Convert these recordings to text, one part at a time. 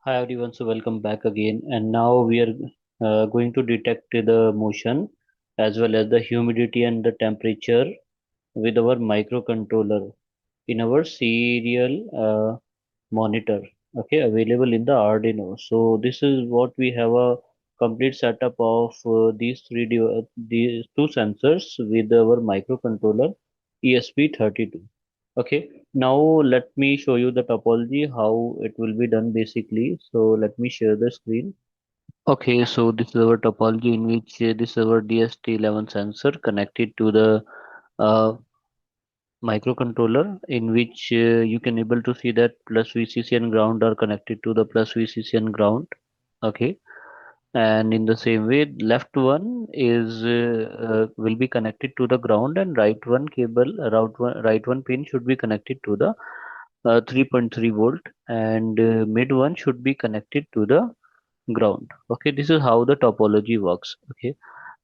Hi everyone, so welcome back again. And now we are going to detect the motion as well as the humidity and the temperature with our microcontroller in our serial monitor. Okay, available in the Arduino. So this is what we have a complete setup of these two sensors with our microcontroller ESP32. Okay, now let me show you the topology how it will be done basically. So let me share the screen. Okay, so this is our topology in which this is our DHT11 sensor connected to the uh, microcontroller, in which you can able to see that plus VCC and ground are connected to the plus VCC and ground. Okay, and in the same way left one is will be connected to the ground, and right one pin should be connected to the 3.3 volt, and mid one should be connected to the ground. Okay, this is how the topology works. Okay,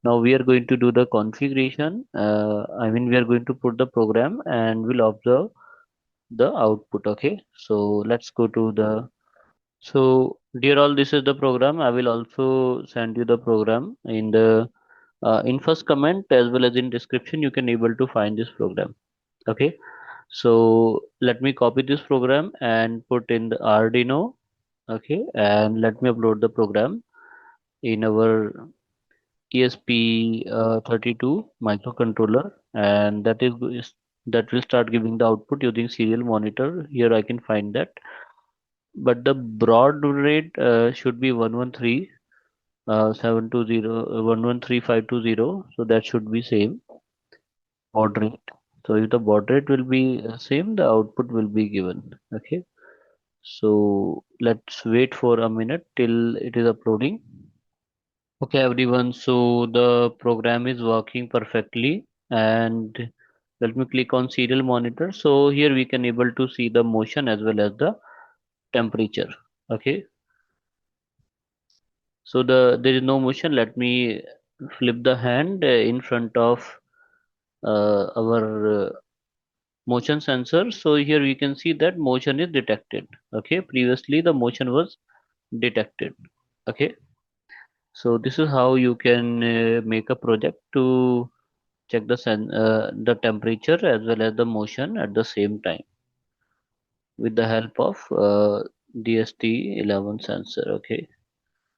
now we are going to do the configuration. We are going to put the program and we'll observe the output. Okay, so let's go to the. So dear all, this is the program. I will also send you the program in the in first comment as well as in description. You can able to find this program. Okay, so let me copy this program and put in the Arduino. Okay, and let me upload the program in our ESP32 microcontroller, and that will start giving the output using serial monitor. Here I can find that, but the baud rate should be 113 720 113 520, so that should be same baud rate. So if the baud rate will be same, the output will be given. Okay, so let's wait for a minute till it is uploading. Okay, everyone. So the program is working perfectly, and let me click on serial monitor. So here we can able to see the motion as well as the temperature. Okay. So there is no motion. Let me flip the hand in front of our motion sensor. So here we can see that motion is detected. Okay. Previously the motion was detected. Okay. So this is how you can make a project to check the temperature as well as the motion at the same time with the help of DST11 sensor. Okay.